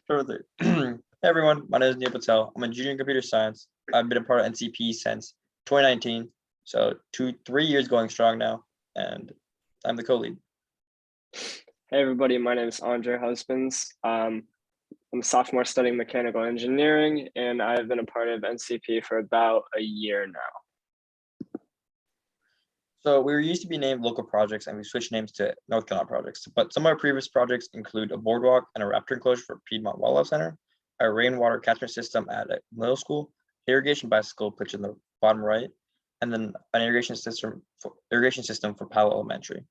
Sure thing. Hey everyone, my name is Neil Patel. I'm a junior in computer science. I've been a part of NCP since 2019, so 3 years going strong now, and I'm the co-lead. Hey everybody, my name is Andre Husbands. I'm a sophomore studying mechanical engineering, and I've been a part of NCP for about a year now. So we used to be named local projects, and we switched names to North Carolina projects. But some of our previous projects include a boardwalk and a raptor enclosure for Piedmont Wildlife Center, a rainwater catchment system at a middle school, irrigation bicycle pitch in the bottom right, and then an irrigation system for Powell Elementary.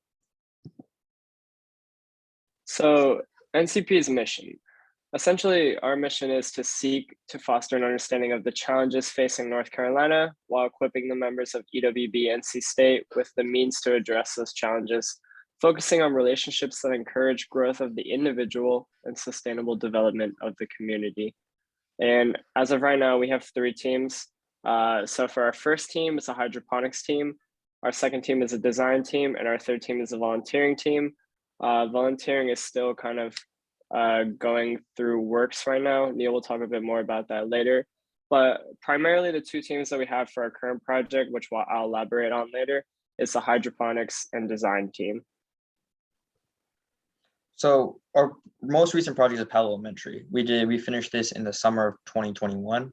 So NCP's mission. Essentially, our mission is to seek to foster an understanding of the challenges facing North Carolina while equipping the members of EWB NC State with the means to address those challenges, focusing on relationships that encourage growth of the individual and sustainable development of the community. And as of right now, we have 3 teams. So for our first team, it's a hydroponics team. Our second team is a design team, and our third team is a volunteering team. Volunteering is still kind of going through works right now. Neil will talk a bit more about that later. But primarily the 2 teams that we have for our current project, which I'll elaborate on later, is the hydroponics and design team. So our most recent project is Powell Elementary. We finished this in the summer of 2021.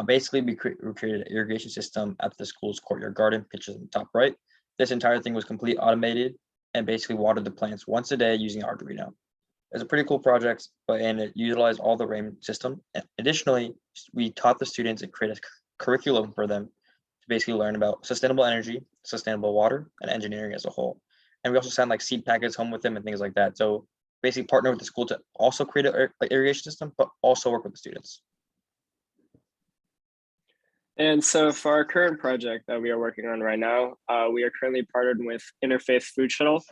Basically, we created an irrigation system at the school's courtyard garden, pictures in the top right. This entire thing was completely automated and basically watered the plants once a day using Arduino. It's a pretty cool project, and it utilized all the RAIN system. And additionally, we taught the students and created a curriculum for them to basically learn about sustainable energy, sustainable water, and engineering as a whole. And we also sent like seed packets home with them and things like that. So basically partner with the school to also create an irrigation system, but also work with the students. And so for our current project that we are working on right now, we are currently partnered with Interfaith Food Shuttle.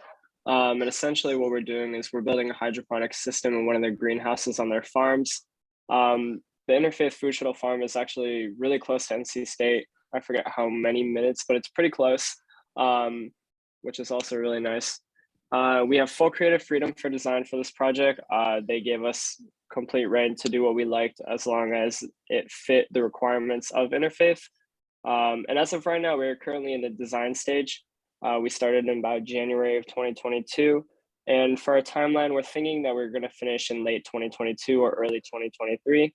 And essentially what we're doing is we're building a hydroponic system in one of their greenhouses on their farms. The Interfaith Food Shuttle farm is actually really close to NC State. I forget how many minutes, but it's pretty close, which is also really nice. We have full creative freedom for design for this project. They gave us complete reign to do what we liked as long as it fit the requirements of Interfaith. And as of right now, we're currently in the design stage. We started in about January of 2022. And for our timeline, we're thinking that we're going to finish in late 2022 or early 2023.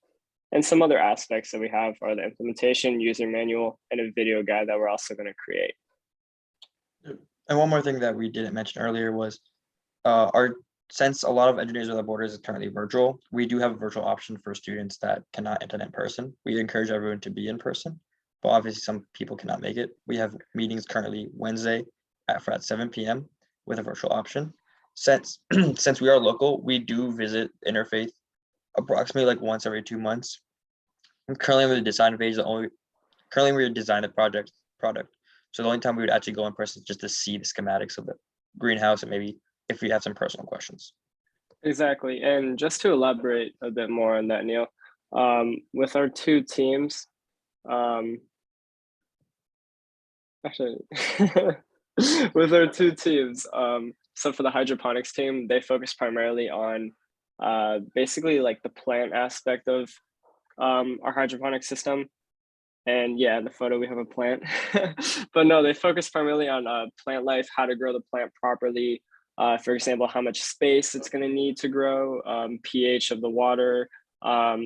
And some other aspects that we have are the implementation, user manual, and a video guide that we're also going to create. And one more thing that we didn't mention earlier was since a lot of Engineers Without Borders is currently virtual, we do have a virtual option for students that cannot attend in person. We encourage everyone to be in person, but obviously some people cannot make it. We have meetings currently Wednesday at 7 p.m. with a virtual option. Since we are local, we do visit Interfaith approximately like once every 2 months. I'm currently in the design phase. Currently we're designing the product. So the only time we would actually go in person is just to see the schematics of the greenhouse and maybe if we have some personal questions. Exactly. And just to elaborate a bit more on that, Neil, with our 2 teams, actually, with our 2 teams, so for the hydroponics team, they focus primarily on basically like the plant aspect of our hydroponic system. And yeah, in the photo we have a plant, but no, they focus primarily on plant life, how to grow the plant properly. For example, how much space it's going to need to grow, pH of the water,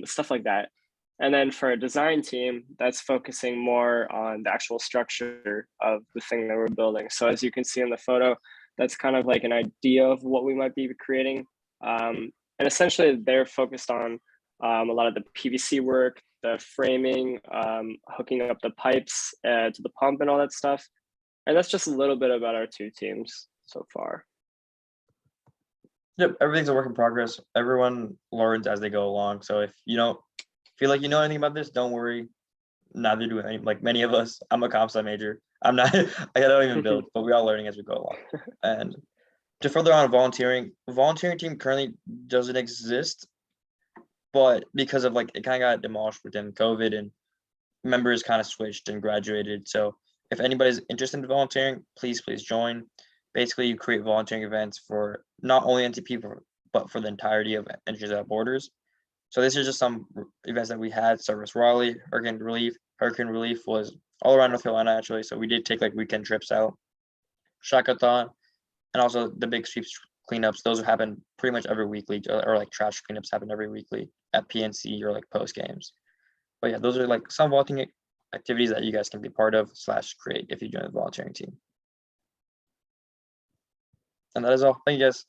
stuff like that. And then for a design team, that's focusing more on the actual structure of the thing that we're building. So as you can see in the photo, that's kind of like an idea of what we might be creating. And essentially they're focused on a lot of the PVC work, the framing, hooking up the pipes to the pump and all that stuff. And that's just a little bit about our 2 teams so far. Yep, everything's a work in progress. Everyone learns as they go along. So if you don't feel like you know anything about this, don't worry. Neither do any, like many of us. I'm a comp sci major. I'm not, I don't even build, but we're all learning as we go along. And to further on volunteering, the volunteering team currently doesn't exist, but because of like, it kind of got demolished within COVID and members kind of switched and graduated. So if anybody's interested in volunteering, please join. Basically, you create volunteering events for not only NCP, but for the entirety of Engineers Without Borders. So these are just some events that we had. Service Raleigh, Hurricane Relief. Hurricane Relief was all around North Carolina, actually. So we did take like weekend trips out. Shakathon, and also the big sweeps cleanups. Those happen pretty much every weekly, or like trash cleanups happen every weekly at PNC or like post games. But yeah, those are like some volunteering activities that you guys can be part of / create if you join the volunteering team. And that is all. Thank you guys.